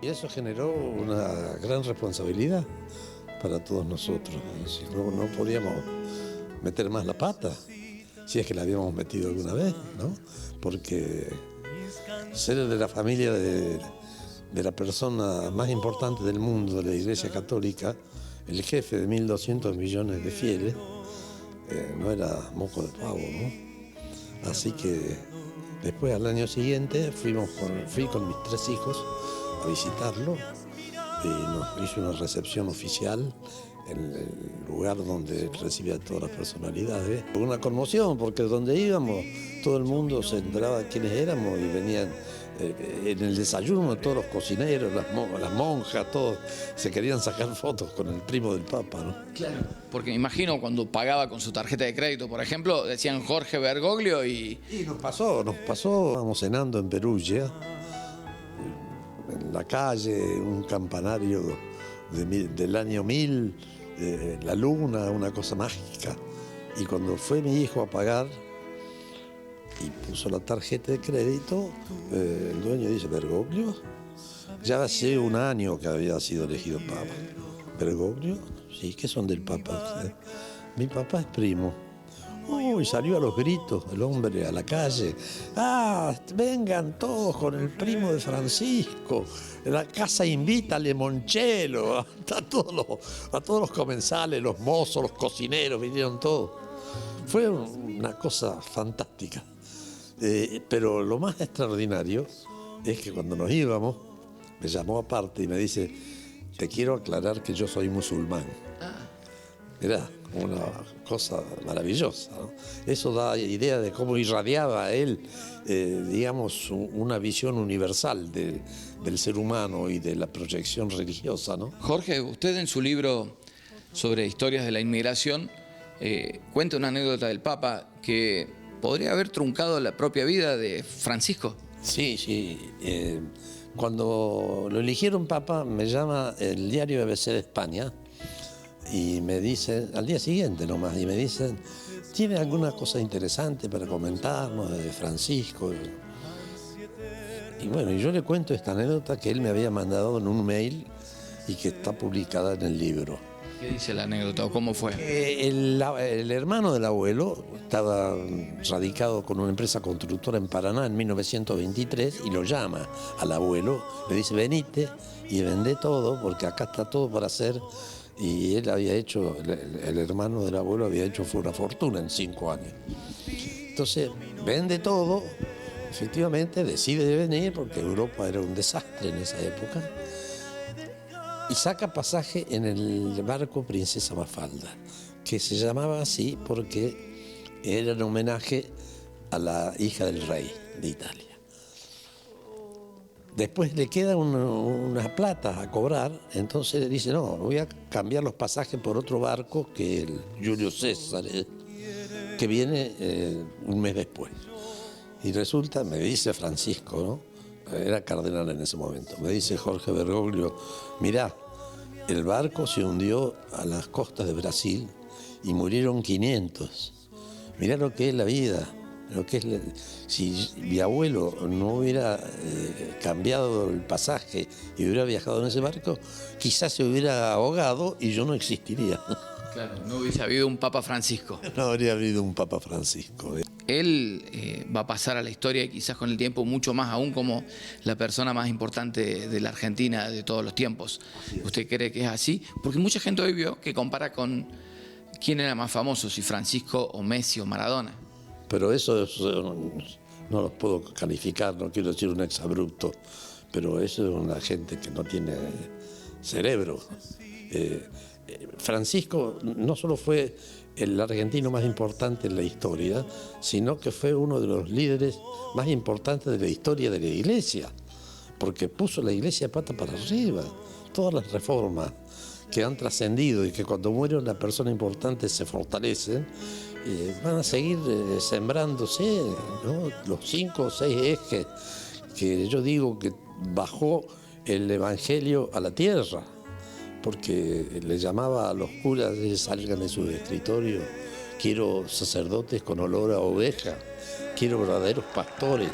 Y eso generó una gran responsabilidad para todos nosotros. No podíamos meter más la pata, si es que la habíamos metido alguna vez, ¿no? Porque ser de la familia de la persona más importante del mundo, de la Iglesia Católica, el jefe de 1.200 millones de fieles, no era moco de pavo, ¿no? Así que después, al año siguiente, fui con mis 3 hijos a visitarlo y nos hizo una recepción oficial en el lugar donde recibía a todas las personalidades. Una conmoción, porque donde íbamos todo el mundo se enteraba de quiénes éramos y venían en el desayuno todos los cocineros, las monjas, todos se querían sacar fotos con el primo del Papa, ¿no? Claro, porque me imagino cuando pagaba con su tarjeta de crédito, por ejemplo, decían Jorge Bergoglio y nos pasó, estábamos cenando en Perugia, en la calle, un campanario del año 1000, la luna, una cosa mágica. Y cuando fue mi hijo a pagar y puso la tarjeta de crédito, el dueño dice: ¿Bergoglio? Ya hace 1 año que había sido elegido Papa. ¿Bergoglio? Sí, ¿qué son del Papa? Mi papá es primo. Uy, salió a los gritos el hombre a la calle. ¡Ah, vengan todos con el primo de Francisco! La casa invita a Limoncello, a todos los comensales, los mozos, los cocineros, vinieron todos. Fue una cosa fantástica. Pero lo más extraordinario es que cuando nos íbamos, me llamó aparte y me dice: te quiero aclarar que yo soy musulmán. Era una cosa maravillosa, ¿no? Eso da idea de cómo irradiaba él, digamos, una visión universal del ser humano y de la proyección religiosa, ¿no? Jorge, usted en su libro sobre historias de la inmigración cuenta una anécdota del Papa que podría haber truncado la propia vida de Francisco. Sí. Cuando lo eligieron Papa, me llama el diario ABC de España y me dicen, al día siguiente nomás, y me dicen: ¿tiene alguna cosa interesante para comentarnos de Francisco? Y bueno, yo le cuento esta anécdota que él me había mandado en un mail y que está publicada en el libro. ¿Qué dice la anécdota o cómo fue? El hermano del abuelo estaba radicado con una empresa constructora en Paraná en 1923 y lo llama al abuelo, le dice: venite y vendé todo porque acá está todo para hacer. Y él había hecho, el hermano del abuelo fue una fortuna en 5 años. Entonces vende todo, efectivamente decide venir porque Europa era un desastre en esa época. Y saca pasaje en el barco Princesa Mafalda, que se llamaba así porque era en homenaje a la hija del rey de Italia. Después le queda una plata a cobrar, entonces le dice: no, voy a cambiar los pasajes por otro barco, que el Julio César, que viene un mes después. Y resulta, me dice Francisco, ¿no? Era cardenal en ese momento, me dice Jorge Bergoglio: mirá, el barco se hundió a las costas de Brasil y murieron 500. Mirá lo que es la vida. Si mi abuelo no hubiera cambiado el pasaje y hubiera viajado en ese barco, quizás se hubiera ahogado y yo no existiría. Claro, no hubiese habido un Papa Francisco. No habría habido un Papa Francisco. Él va a pasar a la historia, y quizás con el tiempo mucho más aún, como la persona más importante de la Argentina de todos los tiempos. ¿Usted cree que es así? Porque mucha gente hoy vio que compara con quién era más famoso, si Francisco o Messi o Maradona. Pero eso no los puedo calificar, no quiero decir un exabrupto, pero eso es una gente que no tiene cerebro. Francisco no solo fue el argentino más importante en la historia, sino que fue uno de los líderes más importantes de la historia de la Iglesia, porque puso la Iglesia pata para arriba. Todas las reformas que han trascendido y que cuando muere una persona importante se fortalecen, van a seguir sembrándose, ¿no? Los 5 o 6 ejes que yo digo que bajó el Evangelio a la tierra, porque le llamaba a los curas: salgan de su escritorio, quiero sacerdotes con olor a oveja, quiero verdaderos pastores.